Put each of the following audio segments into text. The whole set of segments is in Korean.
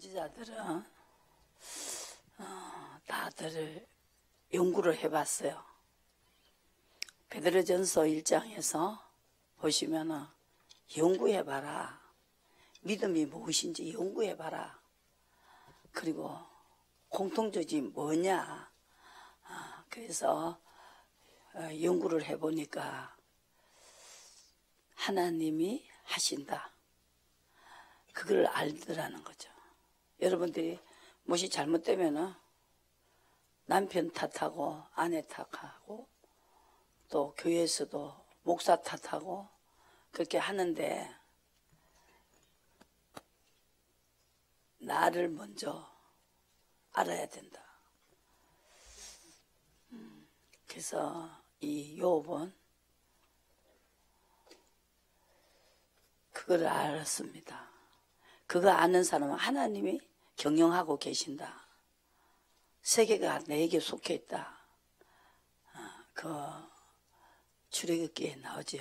지자들은 다들 연구를 해봤어요. 베드로전서 1장에서 보시면은 연구해봐라. 믿음이 무엇인지 연구해봐라. 그리고 공통점이 뭐냐. 그래서 연구를 해보니까 하나님이 하신다. 그걸 알더라는 거죠. 여러분들이 무엇이 잘못되면은 남편 탓하고 아내 탓하고 또 교회에서도 목사 탓하고 그렇게 하는데 나를 먼저 알아야 된다. 그래서 이 욥은 그걸 알았습니다. 그거 아는 사람은 하나님이 경영하고 계신다. 세계가 내게 속해 있다. 그 출애굽기에 나오죠.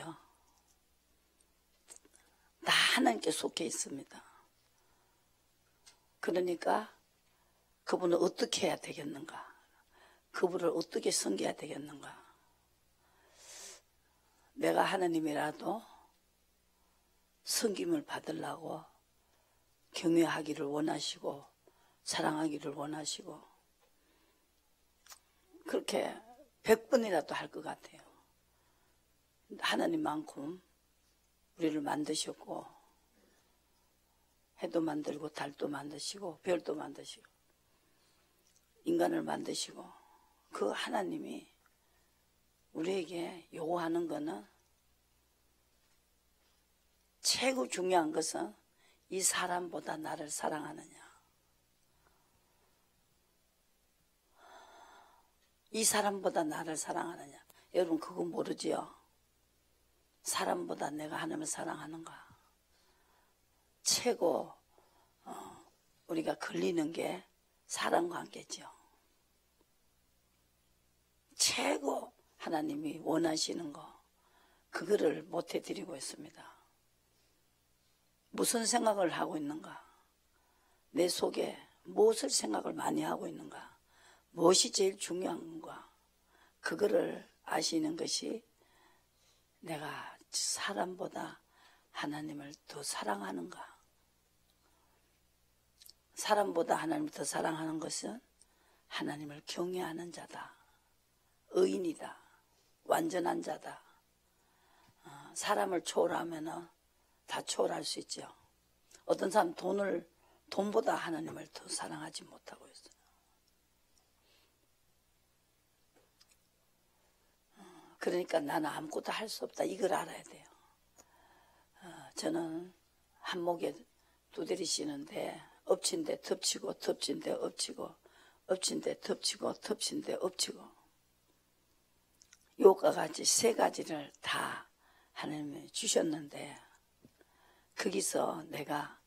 다 하나님께 속해 있습니다. 그러니까 그분을 어떻게 해야 되겠는가? 그분을 어떻게 섬겨야 되겠는가? 내가 하나님이라도 섬김을 받으려고 경외하기를 원하시고 사랑하기를 원하시고 그렇게 100번이라도 할 것 같아요. 하나님만큼 우리를 만드셨고 해도 만들고 달도 만드시고 별도 만드시고 인간을 만드시고 그 하나님이 우리에게 요구하는 거는 최고 중요한 것은 이 사람보다 나를 사랑하느냐. 이 사람보다 나를 사랑하느냐. 여러분 그거 모르지요? 사람보다 내가 하나님을 사랑하는가. 최고 우리가 걸리는 게 사랑관계죠. 최고 하나님이 원하시는 거 그거를 못 해드리고 있습니다. 무슨 생각을 하고 있는가? 내 속에 무엇을 생각을 많이 하고 있는가? 무엇이 제일 중요한 건가? 그거를 아시는 것이 내가 사람보다 하나님을 더 사랑하는가? 사람보다 하나님을 더 사랑하는 것은 하나님을 경외하는 자다. 의인이다. 완전한 자다. 사람을 초월하면은 다 초월할 수 있죠. 어떤 사람 돈보다 하나님을 더 사랑하지 못하고 있어요. 그러니까 나는 아무것도 할 수 없다. 이걸 알아야 돼요. 저는 한목에 두드리 씌는데 엎친 데 덮치고 덮친 데 엎치고 엎친 데 덮치고 덮친 데 엎치고 요과 같이 세 가지를 다 하나님이 주셨는데 거기서 내가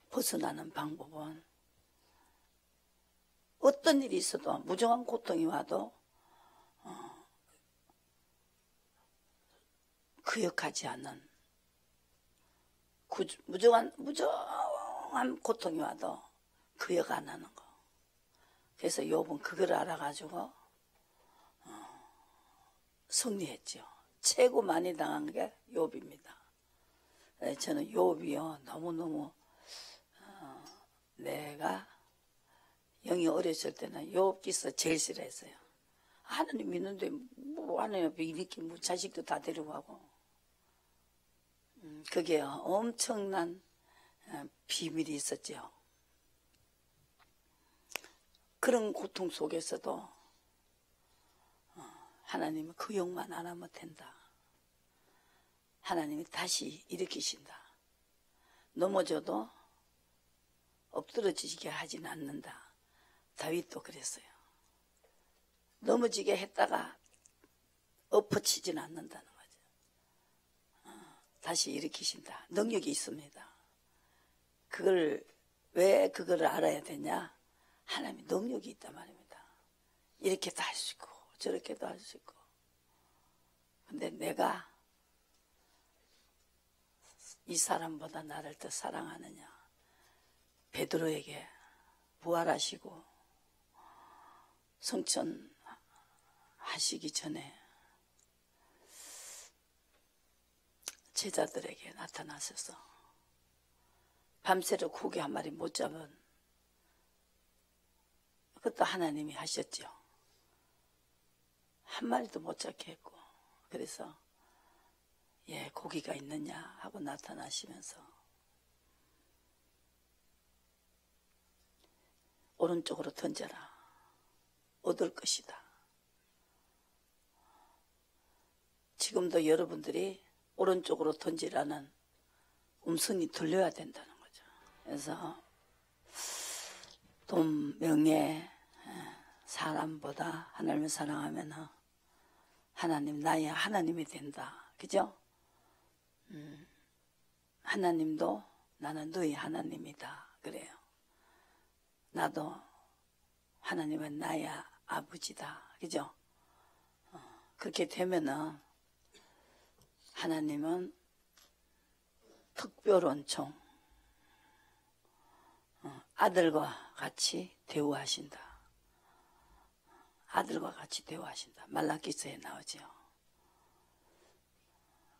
벗어나는 방법은 어떤 일이 있어도 무정한 고통이 와도 구역하지 않는 무정한 고통이 와도 구역 안 하는 거. 그래서 욥은 그걸 알아가지고 승리했죠. 최고 많이 당한 게 욥입니다. 저는 욥이요 너무너무 내가 영이 어렸을 때는 욥기서 제일 싫어했어요. 하나님 믿는데 뭐 하나님 앞에 이렇게 뭐 자식도 다 데려가고 그게 엄청난 비밀이 있었죠. 그런 고통 속에서도 하나님은 그 영만 안 하면 된다. 하나님이 다시 일으키신다. 넘어져도 엎드러지게 하진 않는다. 다윗도 그랬어요. 넘어지게 했다가 엎어치진 않는다는 거죠. 다시 일으키신다. 능력이 있습니다. 왜 그걸 알아야 되냐? 하나님이 능력이 있단 말입니다. 이렇게도 할 수 있고 저렇게도 할 수 있고. 근데 내가 이 사람보다 나를 더 사랑하느냐? 베드로에게 부활하시고 성천하시기 전에 제자들에게 나타나셔서 밤새도록 고기 한 마리 못 잡은 그것도 하나님이 하셨죠. 한 마리도 못 잡게 했고, 그래서 예, 고기가 있느냐 하고 나타나시면서 오른쪽으로 던져라. 얻을 것이다. 지금도 여러분들이 오른쪽으로 던지라는 음성이 들려야 된다는 거죠. 그래서 돈, 명예, 사람보다 하나님을 사랑하면 하나님, 나의 하나님이 된다. 그죠? 하나님도 나는 너희 하나님이다. 그래요. 나도 하나님은 나의 아버지다. 그죠? 그렇게 되면은 하나님은 특별원총, 아들과 같이 대우하신다. 아들과 같이 대우하신다. 말라기서에 나오죠.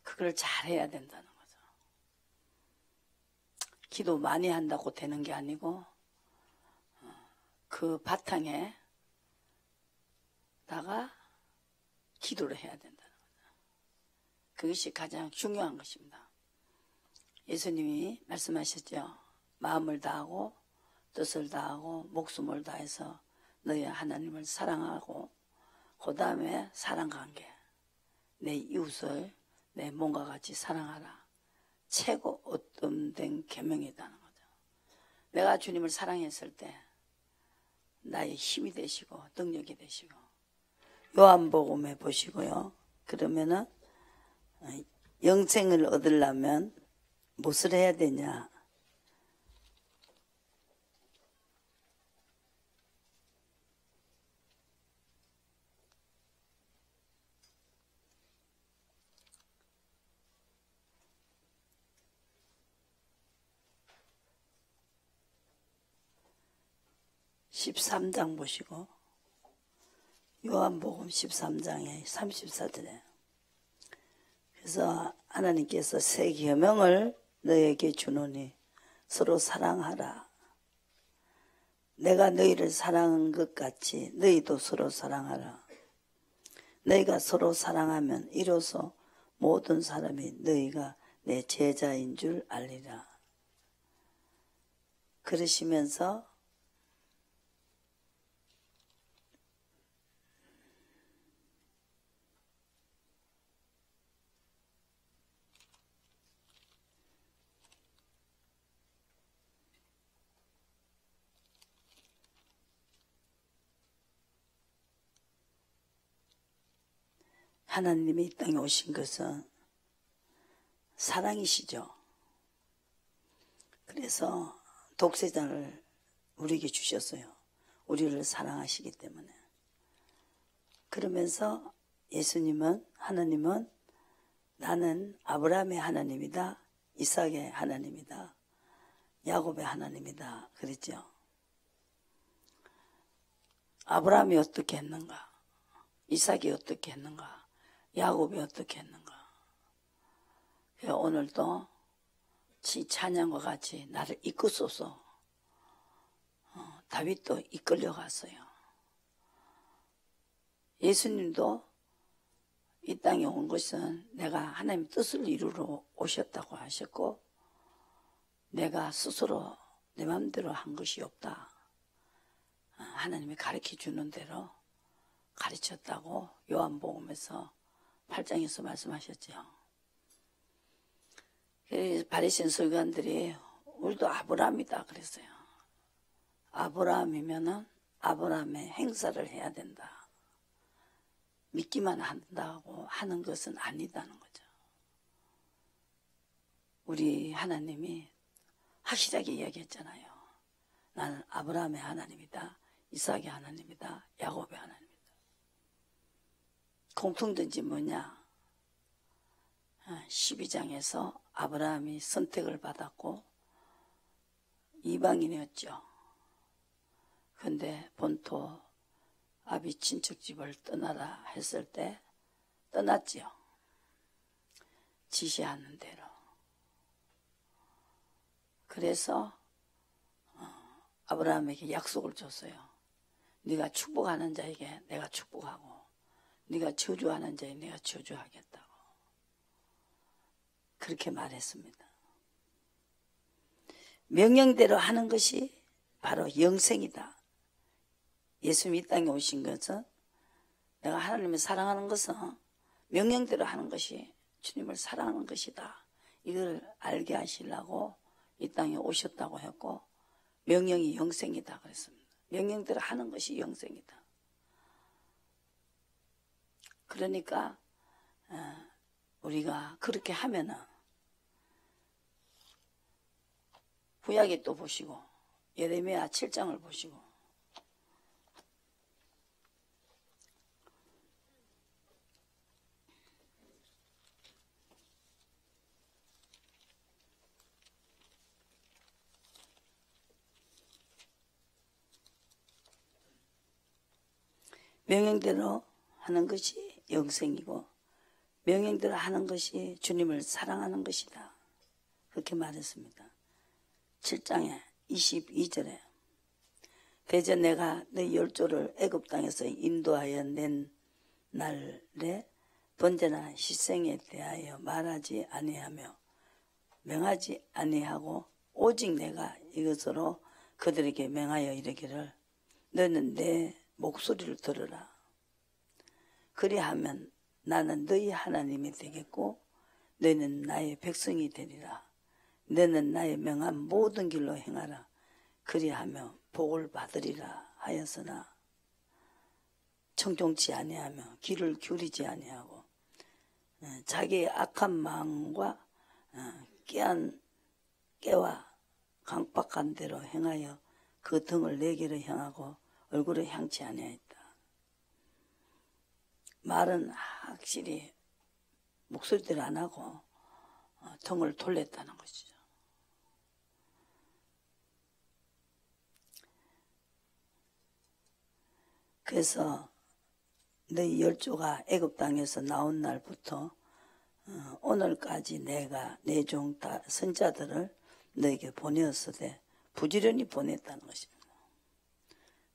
그걸 잘해야 된다는 거죠. 기도 많이 한다고 되는 게 아니고 그 바탕에다가 기도를 해야 된다는 거죠. 그것이 가장 중요한 것입니다. 예수님이 말씀하셨죠. 마음을 다하고 뜻을 다하고 목숨을 다해서 너희 하나님을 사랑하고 그 다음에 사랑관계, 내 이웃을 내 몸과 같이 사랑하라. 최고 으뜸된 계명이라는 거죠. 내가 주님을 사랑했을 때 나의 힘이 되시고 능력이 되시고. 요한복음에 보시고요. 그러면은 영생을 얻으려면 무엇을 해야 되냐? (13장) 보시고 요한복음 13장에 34절에 그래서 하나님께서 새 계명을 너에게 주노니 서로 사랑하라. 내가 너희를 사랑한 것 같이 너희도 서로 사랑하라. 너희가 서로 사랑하면 이로써 모든 사람이 너희가 내 제자인 줄 알리라. 그러시면서 하나님이 이 땅에 오신 것은 사랑이시죠. 그래서 독생자를 우리에게 주셨어요. 우리를 사랑하시기 때문에. 그러면서 예수님은, 하나님은 나는 아브라함의 하나님이다. 이삭의 하나님이다. 야곱의 하나님이다. 그랬죠. 아브라함이 어떻게 했는가? 이삭이 어떻게 했는가? 야곱이 어떻게 했는가? 오늘도 지 찬양과 같이 나를 이끄소서. 다윗도 이끌려 갔어요. 예수님도 이 땅에 온 것은 내가 하나님 뜻을 이루러 오셨다고 하셨고 내가 스스로 내 마음대로 한 것이 없다. 하나님이 가르쳐 주는 대로 가르쳤다고 요한복음에서 8장에서 말씀하셨죠. 바리새인 서기관들이 우리도 아브라함이다 그랬어요. 아브라함이면은 아브라함의 행사를 해야 된다. 믿기만 한다고 하는 것은 아니다는 거죠. 우리 하나님이 확실하게 이야기했잖아요. 나는 아브라함의 하나님이다. 이삭의 하나님이다. 야곱의 하나님이다. 공통된지 뭐냐? 12장에서 아브라함이 선택을 받았고 이방인이었죠. 근데 본토 아비 친척집을 떠나라 했을 때 떠났지요. 지시하는 대로. 그래서 아브라함에게 약속을 줬어요. 네가 축복하는 자에게 내가 축복하고 네가 저주하는 자에게 내가 저주하겠다고. 그렇게 말했습니다. 명령대로 하는 것이 바로 영생이다. 예수님이 이 땅에 오신 것은, 내가 하나님을 사랑하는 것은 명령대로 하는 것이 주님을 사랑하는 것이다. 이걸 알게 하시려고 이 땅에 오셨다고 했고, 명령이 영생이다 그랬습니다. 명령대로 하는 것이 영생이다. 그러니까 우리가 그렇게 하면은, 구약에 또 보시고 예레미야 7장을 보시고, 명령대로 하는 것이 영생이고 명령대로 하는 것이 주님을 사랑하는 것이다. 그렇게 말했습니다. 7장에 22절에 대전 내가 너희 열조를 애굽 땅에서 인도하여 낸 날에 번제나 희생에 대하여 말하지 아니하며 명하지 아니하고 오직 내가 이것으로 그들에게 명하여 이르기를 너는 내 목소리를 들으라. 그리하면 나는 너희 하나님이 되겠고 너희는 나의 백성이 되리라. 너는 나의 명한 모든 길로 행하라. 그리하며 복을 받으리라 하였으나 청종치 아니하며 귀를 기울이지 아니하고 자기의 악한 마음과 깨와 강박한 대로 행하여 그 등을 내게로 향하고 얼굴을 향치 아니하였다. 말은 확실히 목소리대로 안 하고 등을 돌렸다는 것이죠. 그래서 너희 열조가 애굽 땅에서 나온 날부터 오늘까지 내가 내 종 선자들을 너에게 보내었으되 부지런히 보냈다는 것입니다.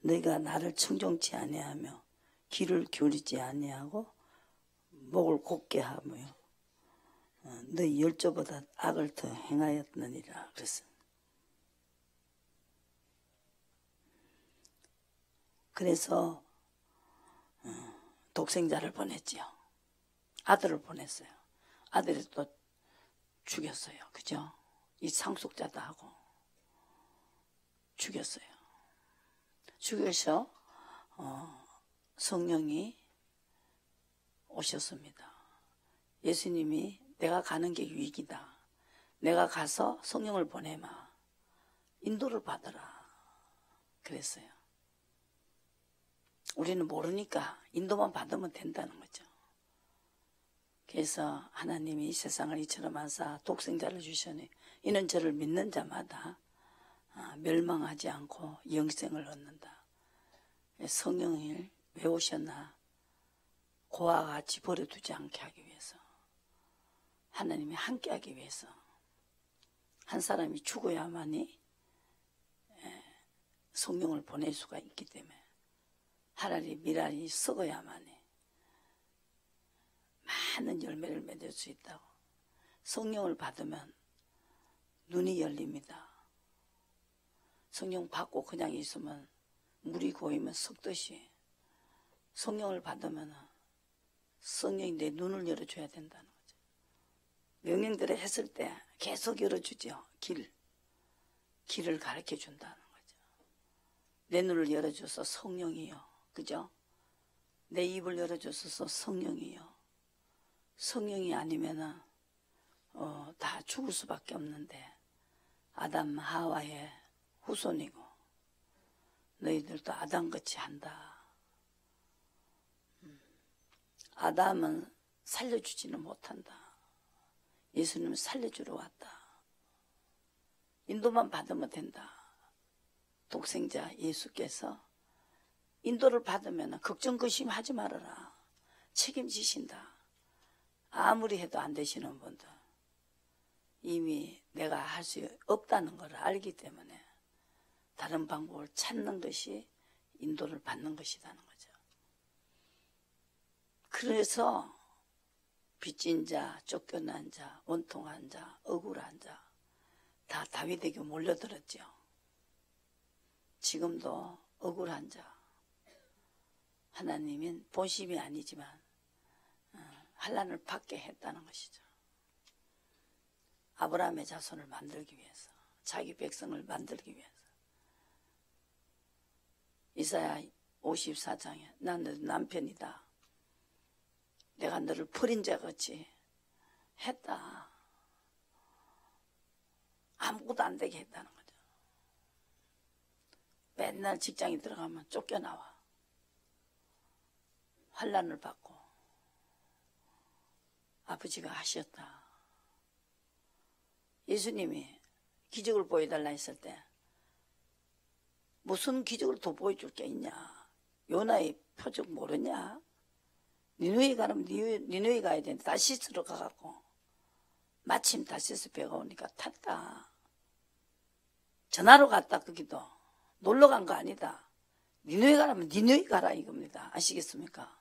너희가 나를 청종치 아니하며 귀를 기울이지 아니하고 목을 곧게 하며 너희 열조보다 악을 더 행하였느니라 그랬습니다. 그래서 독생자를 보냈지요. 아들을 보냈어요. 아들이 또 죽였어요. 그죠? 이 상속자다 하고 죽였어요. 죽여서 성령이 오셨습니다. 예수님이 내가 가는 게 유익이다. 내가 가서 성령을 보내마. 인도를 받으라. 그랬어요. 우리는 모르니까 인도만 받으면 된다는 거죠. 그래서 하나님이 이 세상을 이처럼 하사 독생자를 주시니 이는 저를 믿는 자마다 멸망하지 않고 영생을 얻는다. 성령을 왜 오셨나? 고와 같이 버려두지 않게 하기 위해서, 하나님이 함께 하기 위해서. 한 사람이 죽어야만이 성령을 보낼 수가 있기 때문에 하라리 미랄이 썩어야만이 많은 열매를 맺을 수 있다고. 성령을 받으면 눈이 열립니다. 성령 받고 그냥 있으면 물이 고이면 썩듯이 성령을 받으면 성령이 내 눈을 열어줘야 된다는 거죠. 명령대로 했을 때 계속 열어주죠. 길을 가르쳐 준다는 거죠. 내 눈을 열어줘서 성령이요. 그죠? 내 입을 열어줘서 성령이요. 성령이 아니면은 다 죽을 수밖에 없는데 아담 하와의 후손이고 너희들도 아담같이 한다. 아담은 살려주지는 못한다. 예수님은 살려주러 왔다. 인도만 받으면 된다. 독생자 예수께서 인도를 받으면 걱정 근심하지 말아라. 책임지신다. 아무리 해도 안 되시는 분들 이미 내가 할 수 없다는 걸 알기 때문에 다른 방법을 찾는 것이 인도를 받는 것이라는 거죠. 그래서 빚진 자, 쫓겨난 자, 원통한 자, 억울한 자 다 다윗에게 몰려들었죠. 지금도 억울한 자 하나님은 본심이 아니지만 환난을 받게 했다는 것이죠. 아브라함의 자손을 만들기 위해서, 자기 백성을 만들기 위해서. 이사야 54장에 난 너 남편이다. 내가 너를 버린 자 같이 했다. 아무것도 안 되게 했다는 거죠. 맨날 직장에 들어가면 쫓겨나와. 환난을 받고 아버지가 하셨다. 예수님이 기적을 보여달라 했을 때 무슨 기적을 더 보여줄 게 있냐? 요나의 표적 모르냐? 니느웨 가면 니느웨 가야 되는데 다시스로 가갖고 마침 다시스 배가 오니까 탔다. 전화로 갔다. 거기도 놀러 간 거 아니다. 니느웨 가라면 니느웨 가라 이겁니다. 아시겠습니까?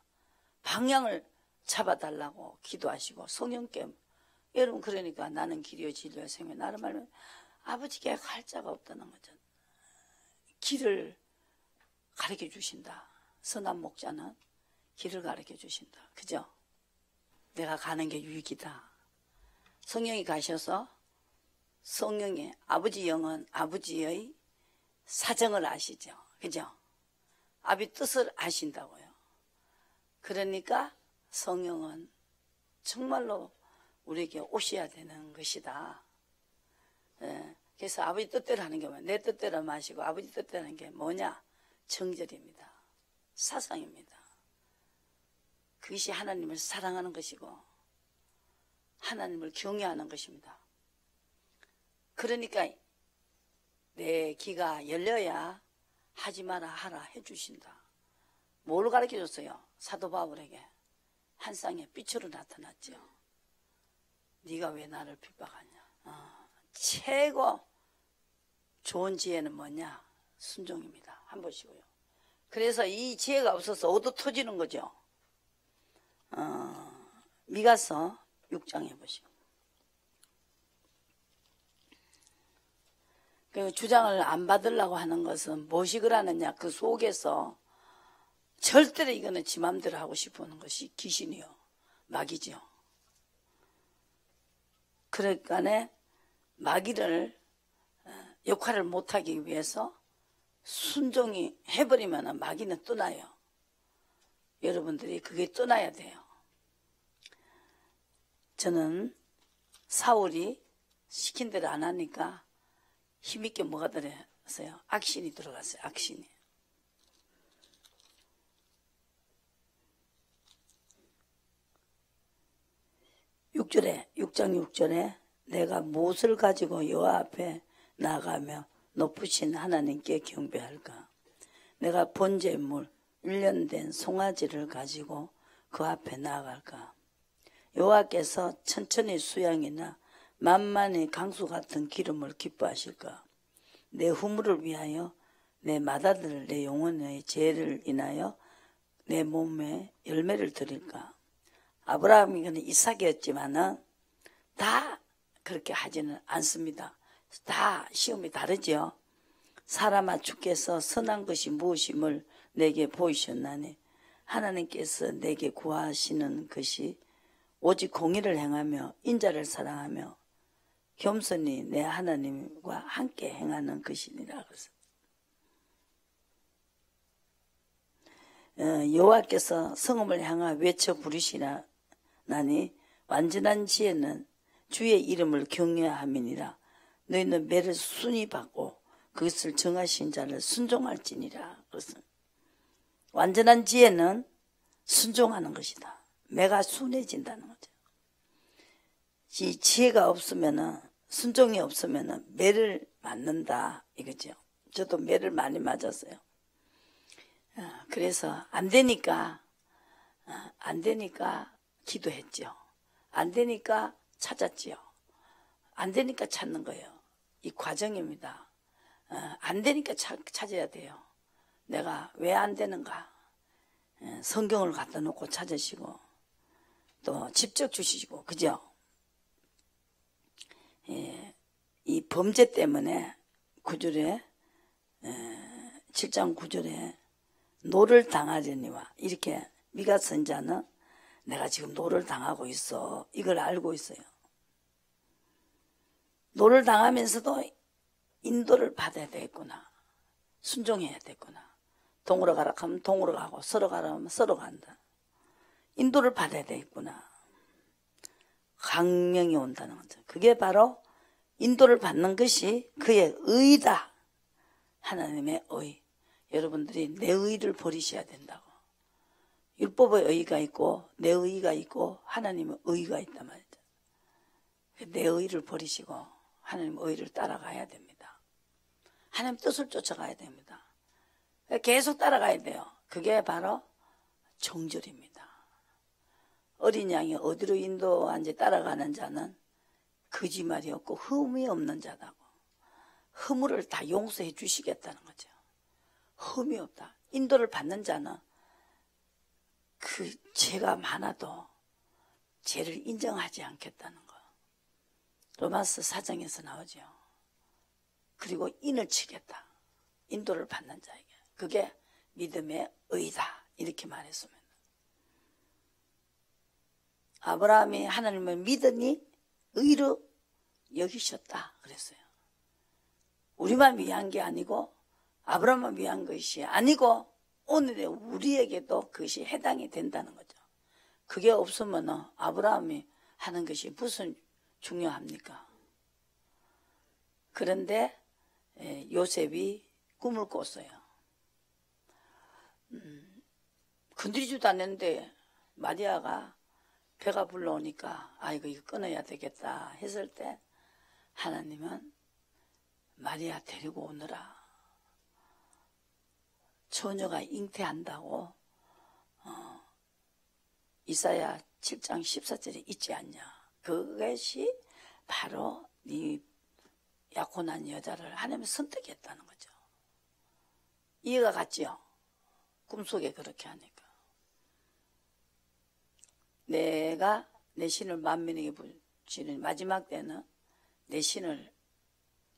방향을 잡아달라고 기도하시고 성령께 여러분 그러니까 나는 길이요 진리요 생명 나를 말하면 아버지께 갈 자가 없다는 거죠. 길을 가르쳐 주신다. 선한 목자는 길을 가르쳐 주신다. 그죠? 내가 가는 게 유익이다. 성령이 가셔서 성령의 아버지 영은 아버지의 사정을 아시죠. 그죠? 아버지 뜻을 아신다고요. 그러니까 성령은 정말로 우리에게 오셔야 되는 것이다. 예, 그래서 아버지 뜻대로 하는 게 뭐냐? 내 뜻대로 마시고 아버지 뜻대로 하는 게 뭐냐? 정절입니다. 사상입니다. 그것이 하나님을 사랑하는 것이고 하나님을 경외하는 것입니다. 그러니까 내 귀가 열려야 하지 마라 하라 해주신다. 뭘 가르쳐줬어요? 사도 바울에게 한 쌍의 빛으로 나타났죠. 네가 왜 나를 핍박하냐? 최고 좋은 지혜는 뭐냐? 순종입니다. 한 보시고요. 그래서 이 지혜가 없어서 얻어 터지는 거죠. 미가서 6장에 보시고. 그 주장을 안 받으려고 하는 것은 무엇이 그러느냐? 그 속에서 절대로 이거는 지 맘대로 하고 싶어하는 것이 귀신이요. 마귀죠. 그러니까 마귀를 역할을 못하기 위해서 순종이 해버리면 마귀는 떠나요. 여러분들이 그게 떠나야 돼요. 저는 사울이 시킨 대로 안 하니까 힘있게 뭐가 들어갔어요? 악신이 들어갔어요. 악신이. 육 장 6절에 내가 무엇을 가지고 여호와 앞에 나가며 높으신 하나님께 경배할까? 내가 번제물 1년 된 송아지를 가지고 그 앞에 나아갈까? 여호와께서 천천히 수양이나 만만히 강수 같은 기름을 기뻐하실까? 내 후무를 위하여 내 맏아들 내 영혼의 죄를 인하여 내 몸에 열매를 드릴까? 아브라함이 이삭이었지만은 다 그렇게 하지는 않습니다. 다 시험이 다르죠. 사람아 주께서 선한 것이 무엇임을 내게 보이셨나니 하나님께서 내게 구하시는 것이 오직 공의를 행하며 인자를 사랑하며 겸손히 내 하나님과 함께 행하는 것이니라. 여호와께서 성읍을 향하 외쳐 부르시나니 완전한 지혜는 주의 이름을 경외함이니라. 너희는 매를 순히 받고 그것을 정하신 자를 순종할지니라. 그것은 완전한 지혜는 순종하는 것이다. 매가 순해진다는 거죠. 이 지혜가 없으면은 순종이 없으면은 매를 맞는다 이거죠. 저도 매를 많이 맞았어요. 그래서 안 되니까 기도했죠. 안 되니까 찾았지요. 안 되니까 찾는 거예요. 이 과정입니다. 안 되니까 찾아야 돼요. 내가 왜 안 되는가? 성경을 갖다 놓고 찾으시고 또 직접 주시고, 그죠? 이 범죄 때문에 9절에 7장 9절에 노를 당하려니와, 이렇게 미가 선자는 내가 지금 노를 당하고 있어, 이걸 알고 있어요. 노를 당하면서도 인도를 받아야 되겠구나, 순종해야 되겠구나. 동으로 가라 하면 동으로 가고, 서로 가라 하면 서로 간다. 인도를 받아야 되겠구나. 강명이 온다는 거죠. 그게 바로 인도를 받는 것이 그의 의다. 하나님의 의. 여러분들이 내 의를 버리셔야 된다고. 율법의 의가 있고 내 의가 있고 하나님의 의가 있단 말이죠. 내 의를 버리시고 하나님의 의를 따라가야 됩니다. 하나님 뜻을 쫓아가야 됩니다. 계속 따라가야 돼요. 그게 바로 정절입니다. 어린 양이 어디로 인도한지 따라가는 자는 거짓말이 없고 흠이 없는 자다고. 허물을 다 용서해 주시겠다는 거죠. 흠이 없다. 인도를 받는 자는 그 죄가 많아도 죄를 인정하지 않겠다는 거. 로마서 4장에서 나오죠. 그리고 인을 치겠다. 인도를 받는 자에게. 그게 믿음의 의다. 이렇게 말했습니다. 아브라함이 하나님을 믿으니 의로 여기셨다 그랬어요. 우리만 위한 게 아니고 아브라함만 위한 것이 아니고 오늘의 우리에게도 그것이 해당이 된다는 거죠. 그게 없으면 아브라함이 하는 것이 무슨 중요합니까? 그런데 요셉이 꿈을 꿨어요. 건드리지도 않는데 마리아가 배가 불러오니까 아이고 이거 끊어야 되겠다 했을 때 하나님은 마리아 데리고 오느라, 처녀가 잉태한다고 이사야 7장 14절에 있지 않냐. 그것이 바로 이 약혼한 여자를 하나님이 선택했다는 거죠. 이해가 갔지요? 꿈속에 그렇게 하니까. 내가 내 신을 만민에게 붙이는 마지막 때는 내 신을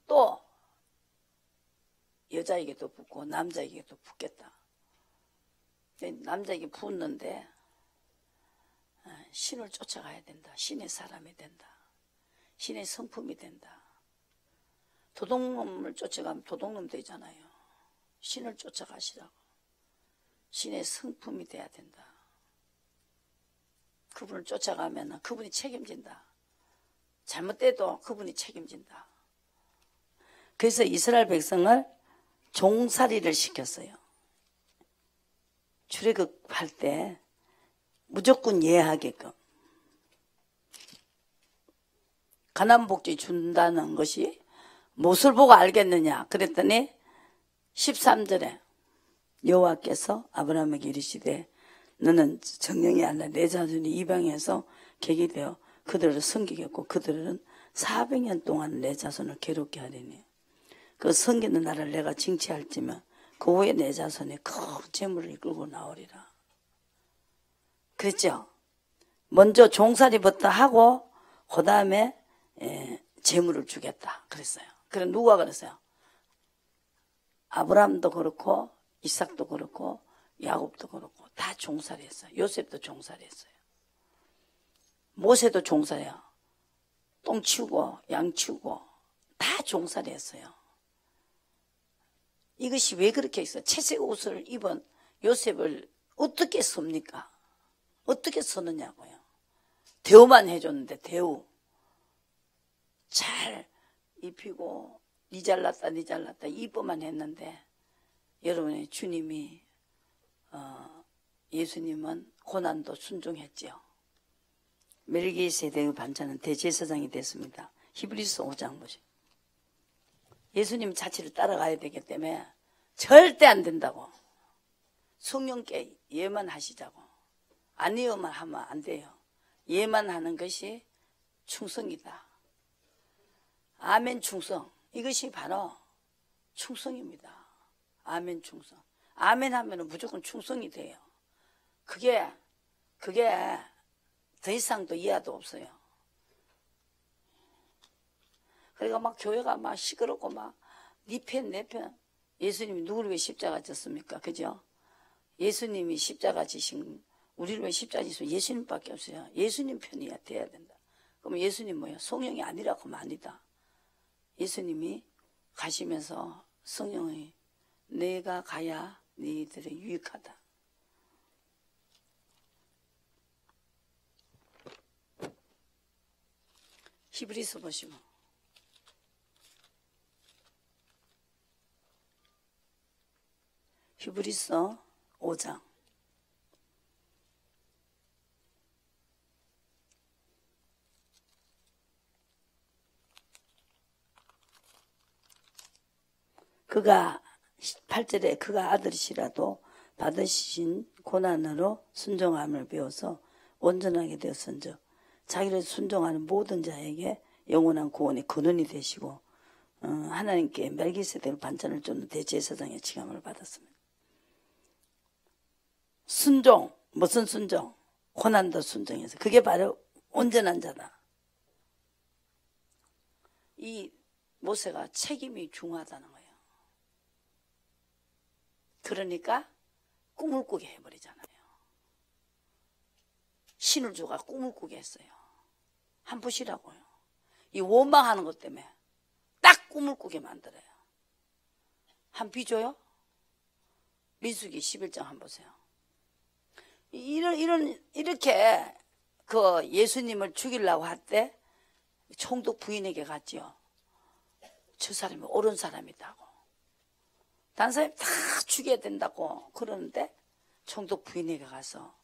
또 여자에게도 붙고 남자에게도 붙겠다. 남자에게 붙는데 신을 쫓아가야 된다. 신의 사람이 된다. 신의 성품이 된다. 도둑놈을 쫓아가면 도둑놈 되잖아요. 신을 쫓아가시라고. 신의 성품이 돼야 된다. 그분을 쫓아가면 그분이 책임진다. 잘못돼도 그분이 책임진다. 그래서 이스라엘 백성을 종살이를 시켰어요. 출애굽할 때 무조건 예하게끔. 가나안 복지 준다는 것이 무엇을 보고 알겠느냐 그랬더니 13절에 여호와께서 아브라함에게 이르시되 너는 정령이 아니라 내 자손이 이방에서 객이 되어 그들을 섬기겠고 그들은 400년 동안 내 자손을 괴롭게 하리니 그 섬기는 나라를 내가 징치할지면 그 후에 내 자손이 큰 재물을 이끌고 나오리라. 그랬죠? 먼저 종살이부터 하고 그 다음에 재물을 주겠다 그랬어요. 그래 누가 그랬어요? 아브라함도 그렇고 이삭도 그렇고 야곱도 그렇고 다 종살이했어요. 요셉도 종살이했어요. 모세도 종살이야. 똥 치우고 양 치우고 다 종살이했어요. 이것이 왜 그렇게 있어요? 채색 옷을 입은 요셉을 어떻게 섭니까? 어떻게 서느냐고요. 대우만 해줬는데 대우 잘 입히고 니 잘났다 니 잘났다 이뻐만 했는데 여러분의 주님이 예수님은 고난도 순종했지요. 멜기세덱의 반차는 대제사장이 됐습니다. 히브리서 5장 보시죠. 예수님 자체를 따라가야 되기 때문에 절대 안 된다고. 성령께 예만 하시자고. 아니요만 하면 안 돼요. 예만 하는 것이 충성이다. 아멘 충성. 이것이 바로 충성입니다. 아멘 충성. 아멘 하면 무조건 충성이 돼요. 그게 더 이상 또 이하도 없어요. 그러니까 막 교회가 막 시끄럽고 막 네 편 내 편. 예수님이 누구를 위해 십자가 졌습니까? 그죠? 예수님이 십자가 지신, 우리를 왜 십자가 지시면 예수님밖에 없어요. 예수님 편이 돼야 된다. 그럼 예수님 뭐예요? 성령이 아니라고 하면 아니다. 예수님이 가시면서 성령이 내가 가야 너희들의 유익하다. 히브리서 보시면 히브리서 5장 그가 8절에 그가 아들이시라도 받으신 고난으로 순종함을 배워서 온전하게 되었은즉 자기를 순종하는 모든 자에게 영원한 구원의 근원이 되시고 하나님께 멜기세덱 반찬을 주는 대제사장의 칭함을 받았습니다. 순종, 무슨 순종? 고난도 순종해서 그게 바로 온전한 자다. 이 모세가 책임이 중요하다는 거예요. 그러니까 꿈을 꾸게 해버리잖아요. 신을 주가 꿈을 꾸게 했어요. 한 보시라고요. 이 원망하는 것 때문에 딱 꿈을 꾸게 만들어요. 한 비줘요? 민수기 11장 한번 보세요. 이렇게 그 예수님을 죽이려고 할 때 총독 부인에게 갔지요. 저 사람이 옳은 사람이다고. 다른 사람이 다 죽여야 된다고 그러는데 총독 부인에게 가서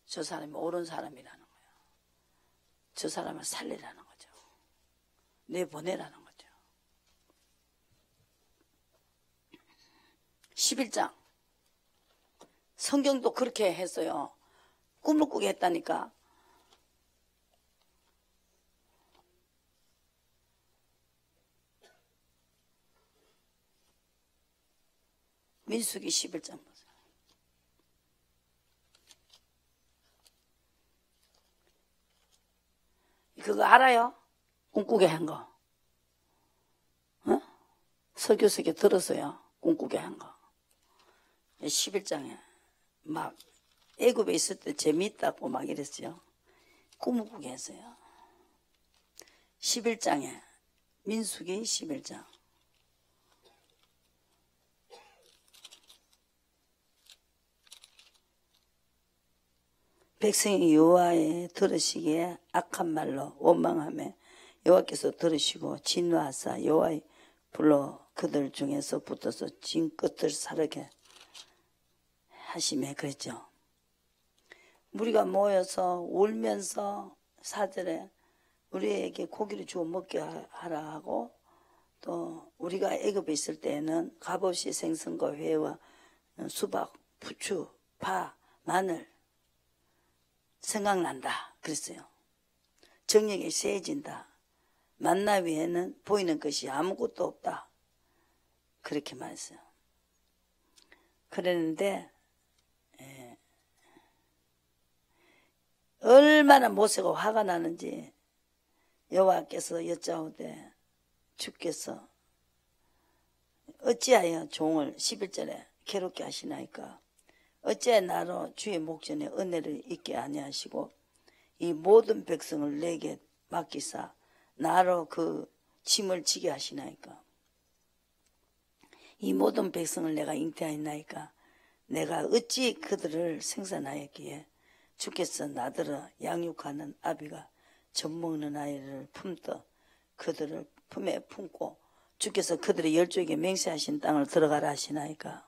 저 사람이 옳은 사람이라는 거예요. 저 사람을 살리라는 거죠. 내보내라는 거죠. 11장 성경도 그렇게 했어요. 꿈을 꾸게 했다니까. 민수기 11장 보세요. 그거 알아요? 꿈꾸게 한 거. 설교석에 들었어요. 꿈꾸게 한 거. 11장에 막 애굽에 있을 때 재미있다고 막 이랬어요. 꿈을 꾸게 했어요. 11장에 민수기 11장 백성이 여호와의 들으시기에 악한 말로 원망하며 여호와께서 들으시고 진노하사 여호와의 불로 그들 중에서 붙어서 진 끝을 사르게 하시며 그랬죠. 우리가 모여서 울면서 4절에 우리에게 고기를 주어 먹게 하라 하고 또 우리가 애굽에 있을 때에는 값없이 생선과 회와 수박, 부추, 파, 마늘 생각난다 그랬어요. 정력이 세해진다. 만나 위에는 보이는 것이 아무것도 없다. 그렇게 말했어요. 그랬는데 얼마나 모세가 화가 나는지 여호와께서 여짜오되 주께서 어찌하여 종을 11절에 괴롭게 하시나이까. 어찌하여 나로 주의 목전에 은혜를 잊게 아니하시고 이 모든 백성을 내게 맡기사 나로 그 짐을 지게 하시나이까. 이 모든 백성을 내가 잉태하였나이까. 내가 어찌 그들을 생산하였기에 주께서 나더러 양육하는 아비가 젖먹는 아이를 품떠 그들을 품에 품고 주께서 그들의 열조에게 맹세하신 땅을 들어가라 하시나이까.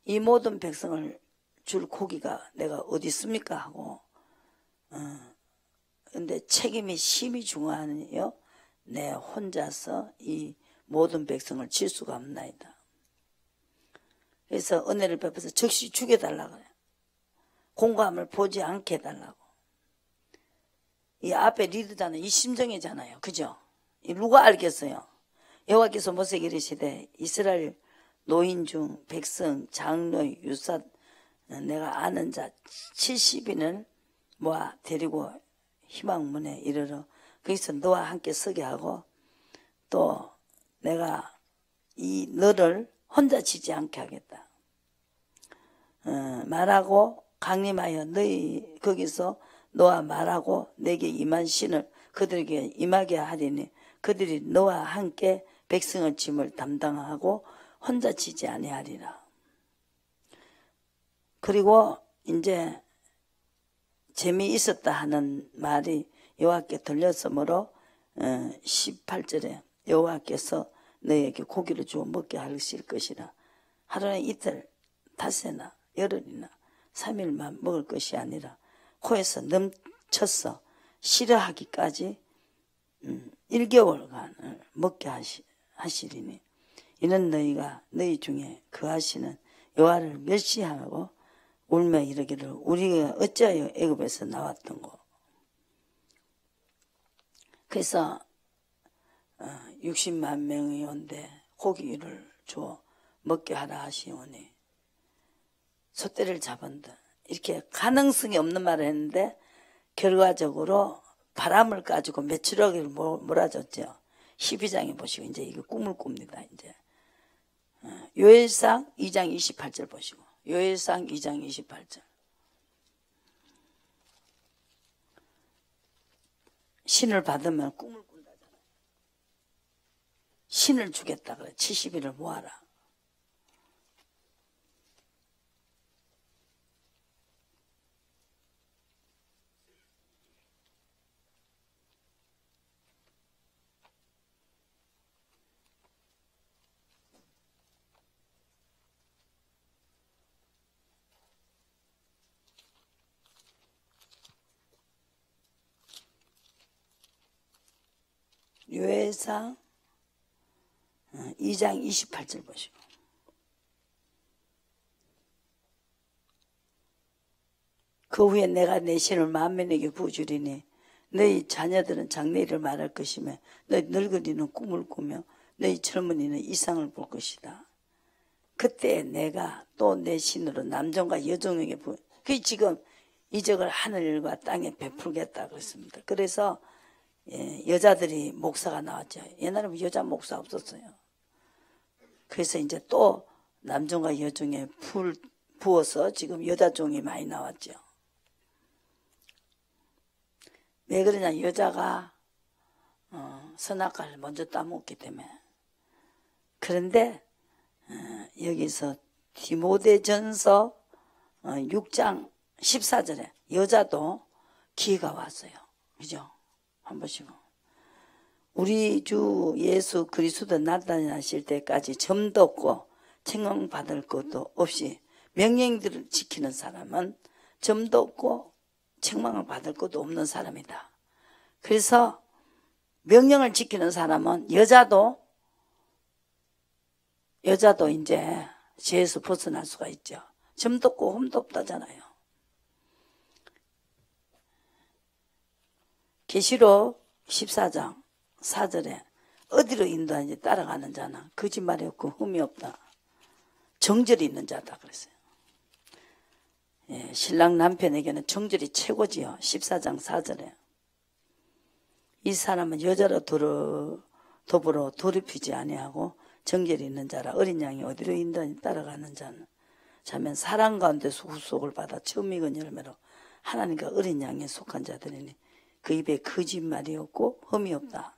이 모든 백성을 줄 고기가 내가 어디 있습니까 하고 근데 책임이 심히 중요하니요. 내 혼자서 이 모든 백성을 칠 수가 없나이다. 그래서 은혜를 베풀어서 즉시 죽여달라고 해요. 공감을 보지 않게 해달라고. 이 앞에 리더자는 이 심정이잖아요. 그죠? 이 누가 알겠어요? 여호와께서 모세에게 이르시되 이스라엘 노인 중 백성 장로 유사 내가 아는 자 70인을 모아 데리고 희망문에 이르러 거기서 너와 함께 서게 하고 또 내가 이 너를 혼자 치지 않게 하겠다. 말하고 강림하여 너희 거기서 너와 말하고 내게 임한 신을 그들에게 임하게 하리니 그들이 너와 함께 백성의 짐을 담당하고 혼자 치지 아니하리라. 그리고 이제 재미있었다 하는 말이 여호와께 들렸으므로 18절에 여호와께서 너에게 고기를 주어 먹게 하실 것이라. 하루에 이틀 닷새나 열흘이나 3일만 먹을 것이 아니라 코에서 넘쳐서 싫어하기까지 1개월간을 먹게 하시리니 이는 너희가 너희 중에 거하시는 여호와를 멸시하고 울며 이르기를 우리가 어찌하여 애굽에서 나왔던고. 그래서 60만 명이 온데 고기를 주어 먹게 하라 하시오니 솥대를 잡은다. 이렇게 가능성이 없는 말을 했는데 결과적으로 바람을 가지고 며칠억을 몰아줬죠. 12장에 보시고 이제 이거 꿈을 꿉니다. 이제 요엘상 2장 28절 보시고 요엘상 2장 28절 신을 받으면 꿈을 꾼다잖아요. 신을 주겠다 그래. 70일을 모아라. 요엘상 2장 28절 보시고 그 후에 내가 내 신을 만민에게 부어주리니 너희 자녀들은 장래일을 말할 것이며 너희 늙은이는 꿈을 꾸며 너희 젊은이는 이상을 볼 것이다. 그때 내가 또 내 신으로 남종과 여종에게 그게 지금 이적을 하늘과 땅에 베풀겠다 그랬습니다. 그래서 여자들이 목사가 나왔죠. 옛날에는 여자 목사 없었어요. 그래서 이제 또 남종과 여종에 부어서 지금 여자종이 많이 나왔죠. 왜 그러냐, 여자가 선악과를 먼저 따먹기 때문에. 그런데 여기서 디모데전서 6장 14절에 여자도 기회가 왔어요. 그죠? 한 번씩은. 우리 주 예수 그리스도 나타나실 때까지 점도 없고 책망받을 것도 없이 명령들을 지키는 사람은 점도 없고 책망을 받을 것도 없는 사람이다. 그래서 명령을 지키는 사람은 여자도 이제 죄에서 벗어날 수가 있죠. 점도 없고 흠도 없다잖아요. 계시록 14장 4절에 어디로 인도하는지 따라가는 자는 거짓말이 없고 흠이 없다. 정절이 있는 자다 그랬어요. 신랑 남편에게는 정절이 최고지요. 14장 4절에 이 사람은 여자로 더불어 더럽히지 아니하고 정절이 있는 자라. 어린 양이 어디로 인도하는지 따라가는 자는 자면 사랑 가운데서 후속을 받아 처음 익은 열매로 하나님과 어린 양에 속한 자들이니 그 입에 거짓말이 없고 흠이 없다.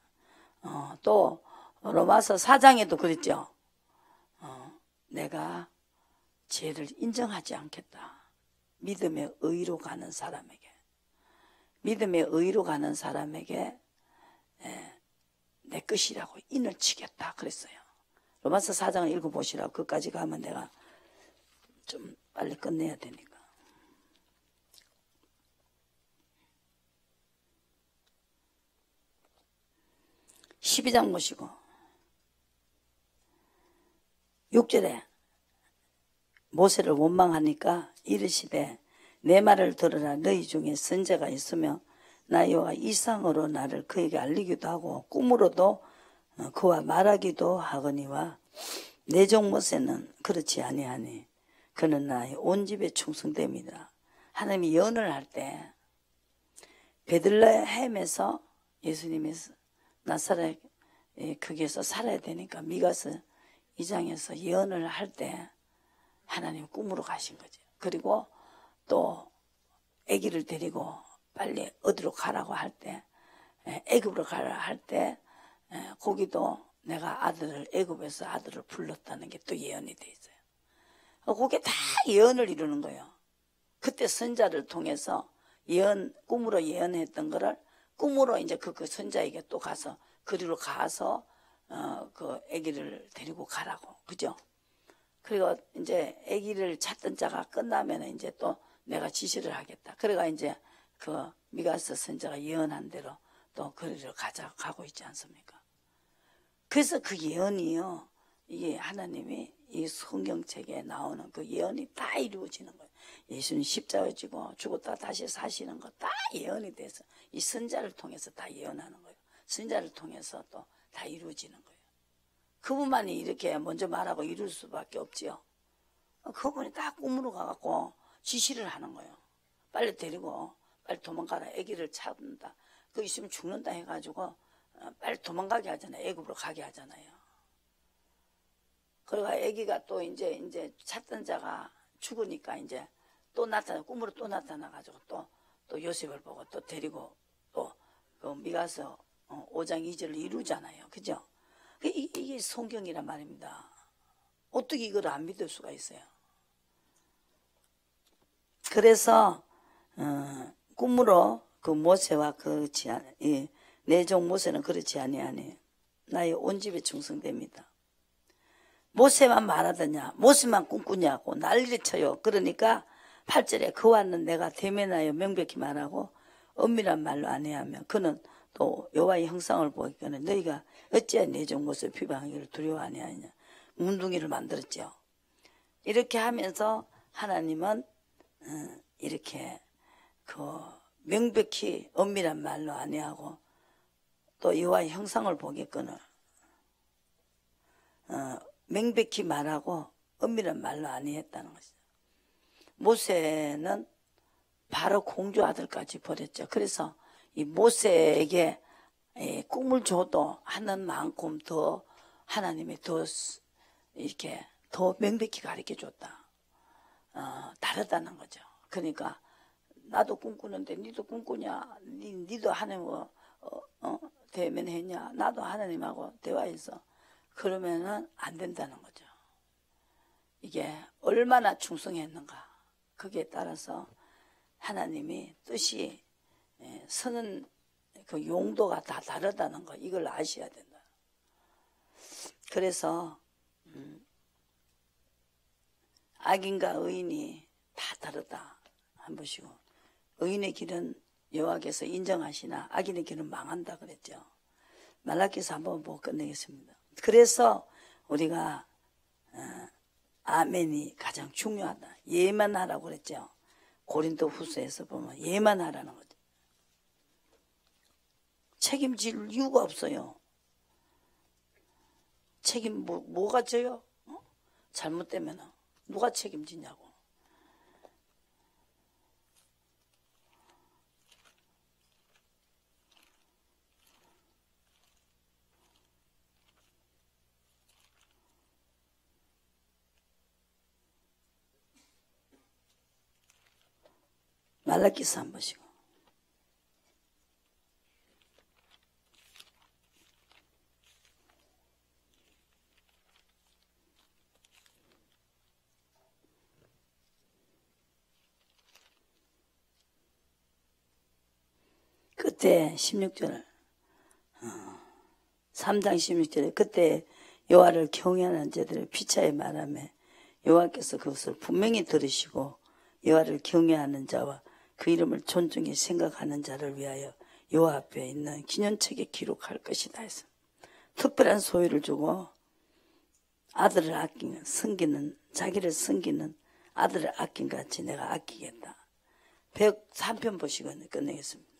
또 로마서 4장에도 그랬죠. 내가 죄를 인정하지 않겠다. 믿음의 의로 가는 사람에게 내 것이라고 인을 치겠다 그랬어요. 로마서 4장을 읽어보시라고. 그까지 가면 내가 좀 빨리 끝내야 되니까. 12장 보시고 6절에 모세를 원망하니까 이르시되 내 말을 들으라. 너희 중에 선지자가 있으며 나 여호와 이상으로 나를 그에게 알리기도 하고 꿈으로도 그와 말하기도 하거니와 내 종 모세는 그렇지 아니하니 그는 나의 온 집에 충성됩니다. 하나님이 예언을 할 때 베들레헴에서 예수님이 나사렛 거기에서 살아야 되니까 미가서 2장에서 예언을 할 때 하나님 꿈으로 가신 거죠. 그리고 또 아기를 데리고 빨리 어디로 가라고 할 때 애굽으로 가라 할 때 거기도 내가 애굽에서 아들을 불렀다는 게 또 예언이 돼 있어요. 그게 다 예언을 이루는 거예요. 그때 선자를 통해서 꿈으로 예언했던 거를 꿈으로 이제 그 선자에게 또 가서 그리로 가서 그 아기를 데리고 가라고, 그죠? 그리고 이제 아기를 찾던 자가 끝나면 이제 또 내가 지시를 하겠다. 그래가 이제 그 미가서 선자가 예언한 대로 또 그리로 가고 있지 않습니까? 그래서 그 예언이요, 이게 하나님이 이 성경책에 나오는 그 예언이 다 이루어지는 거예요. 예수님 십자가에 지고 죽었다 다시 사시는 거 다 예언이 돼서 이 선자를 통해서 다 예언하는 거예요. 선자를 통해서 또 다 이루어지는 거예요. 그분만이 이렇게 먼저 말하고 이룰 수밖에 없지요. 그분이 다 꿈으로 가갖고 지시를 하는 거예요. 빨리 데리고 빨리 도망가라. 아기를 찾는다. 그 있으면 죽는다 해가지고 빨리 도망가게 하잖아요. 애굽으로 가게 하잖아요. 그러가 아기가 또 이제 찾던 자가 죽으니까 이제 또 꿈으로 또 나타나가지고 또 요셉을 보고 또 데리고 또 그 미가서 5장 2절을 이루잖아요. 그죠? 이게 성경이란 말입니다. 어떻게 이걸 안 믿을 수가 있어요? 그래서 꿈으로 그 모세와 그렇지 내 종 모세는 그렇지 아니하니 나의 온 집에 충성됩니다. 모세만 말하더냐, 모세만 꿈꾸냐고 난리를 쳐요. 그러니까 8절에 그와는 내가 대면하여 명백히 말하고 엄밀한 말로 아니하며 그는 또 여호와의 형상을 보기에는 너희가 어찌하여 내 종 모세의 비방하기를 두려워 아니하냐. 문둥이를 만들었죠. 이렇게 하면서 하나님은 이렇게 그 명백히 엄밀한 말로 아니하고 또 여호와의 형상을 보겠거늘 명백히 말하고 엄밀한 말로 아니했다는 것이죠. 모세는 바로 공주 아들까지 버렸죠. 그래서 이 모세에게 꿈을 줘도 하는 만큼 더 하나님이 더 이렇게 더 명백히 가르쳐 줬다. 다르다는 거죠. 그러니까 나도 꿈꾸는데 니도 꿈꾸냐? 니도 하나님하고 대면했냐? 나도 하나님하고 대화해서 그러면은 안 된다는 거죠. 이게 얼마나 충성했는가. 거기에 따라서 하나님이 뜻이 서는 그 용도가 다 다르다는 거, 이걸 아셔야 된다. 그래서 악인과 의인이 다 다르다 한 보시고, 의인의 길은 여호와께서 인정하시나 악인의 길은 망한다 그랬죠. 말라기서 한번 보고 끝내겠습니다. 그래서 우리가 아멘이 가장 중요하다. 예만 하라고 그랬죠. 고린도 후서에서 보면 예만 하라는 거죠. 책임질 이유가 없어요. 책임 뭐가 져요? 잘못되면 누가 책임지냐고. 말라기서 한 보시고. 그때 16절 3장 16절에 그때 여호와를 경외하는 자들을 피차에 말하며 여호와께서 그것을 분명히 들으시고 여호와를 경외하는 자와 그 이름을 존중히 생각하는 자를 위하여 여호와 앞에 있는 기념책에 기록할 것이다 했어. 특별한 소유를 주고 아들을 아끼는, 섬기는, 자기를 섬기는 아들을 아낀 같이 내가 아끼겠다. 103편 보시고 끝내겠습니다.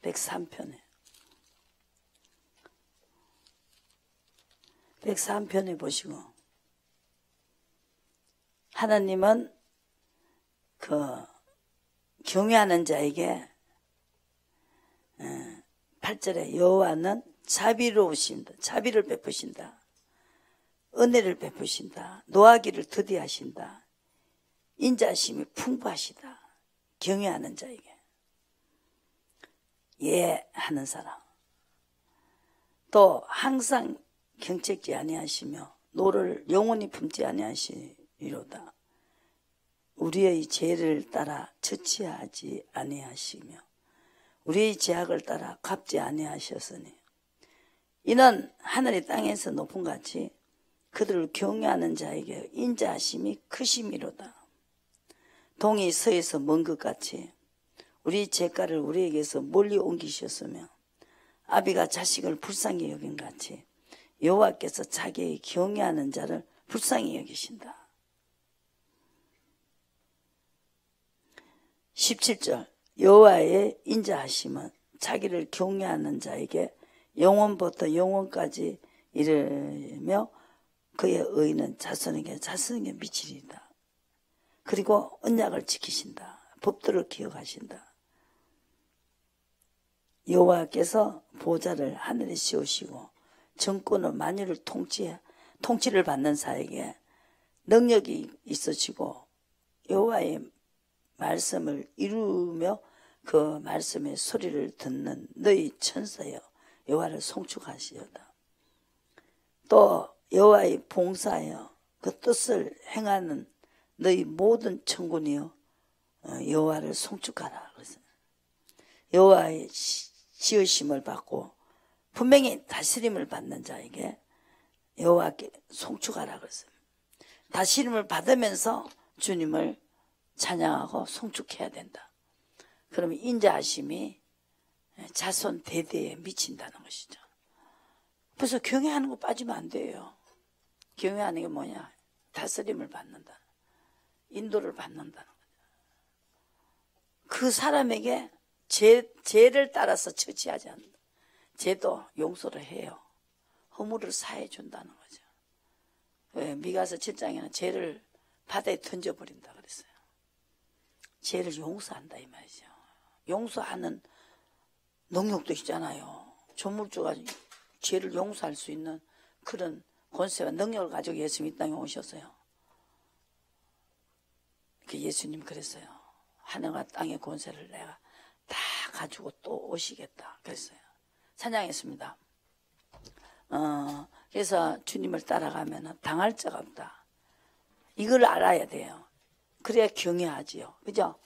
(103편에) 103편에 보시고, 하나님은 그 경외하는 자에게 8절에 여호와는 자비로우신다. 자비를 베푸신다. 은혜를 베푸신다. 노하기를 더디하신다. 인자심이 풍부하시다. 경외하는 자에게. 하는 사람. 또 항상 경책지 아니하시며 노를 영원히 품지 아니하시리로다. 우리의 죄를 따라 처치하지 아니하시며 우리의 죄악을 따라 갚지 아니하셨으니 이는 하늘이 땅에서 높은 같이 그들을 경외하는 자에게 인자하심이 크심이로다. 동이 서에서 먼 것 같이 우리 죄가를 우리에게서 멀리 옮기셨으며 아비가 자식을 불쌍히 여긴 같이 여호와께서 자기의 경외하는 자를 불쌍히 여기신다. 17절 여호와의 인자하심은 자기를 경외하는 자에게 영원부터 영원까지 이르며 그의 의는 자손에게 미치리이다. 그리고 언약을 지키신다. 법도를 기억하신다. 여호와께서 보좌를 하늘에 씌우시고 정권은 만유를 통치를 받는 자에게 능력이 있으시고 여호와의 말씀을 이루며 그 말씀의 소리를 듣는 너희 천사여 여호와를 송축하시오다. 또 여호와의 봉사하여 그 뜻을 행하는 너희 모든 천군이여 여호와를 송축하라. 그래서 여호와의 지으심을 받고 분명히 다스림을 받는 자에게 여호와께 송축하라 그랬어요. 다스림을 받으면서 주님을 찬양하고 송축해야 된다. 그러면 인자하심이 자손 대대에 미친다는 것이죠. 그래서 경외하는 거 빠지면 안 돼요. 경외하는 게 뭐냐? 다스림을 받는다. 인도를 받는다는 거죠. 그 사람에게 죄를 따라서 처치하지 않는다. 죄도 용서를 해요. 허물을 사해 준다는 거죠. 왜? 미가서 7장에는 죄를 바다에 던져버린다 그랬어요. 죄를 용서한다 이 말이죠. 용서하는 능력도 있잖아요. 조물주가 죄를 용서할 수 있는 그런 권세와 능력을 가지고 예수님이 이 땅에 오셨어요. 예수님 그랬어요. 하늘과 땅의 권세를 내가 다 가지고 또 오시겠다 그랬어요. 찬양했습니다. 그래서 주님을 따라가면 당할 자가 없다. 이걸 알아야 돼요. 그래야 경외하지요. 그죠?